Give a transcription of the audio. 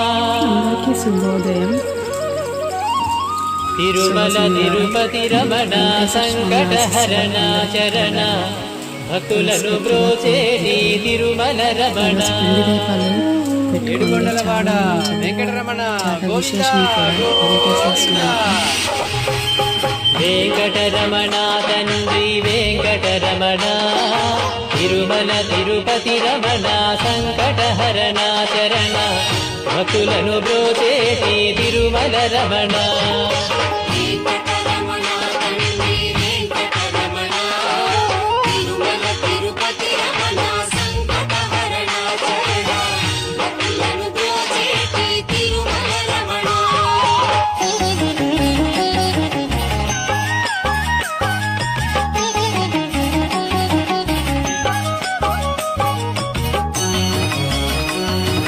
అందరికీ శుభోదయం. తిరుమల తిరుపతి రమణ సంకటహరణ చరణ భక్తులను బ్రోచేటి తిరుమల రమణ ఏడుకొండలవాడ వెంకటరమణ వెంకటరమణ తండ్రి వెంకటరమణ తిరుమల తిరుపతి రమణ సంకటహరణ చరణ భక్తులను బ్రోచేటి తిరుమల రమణ.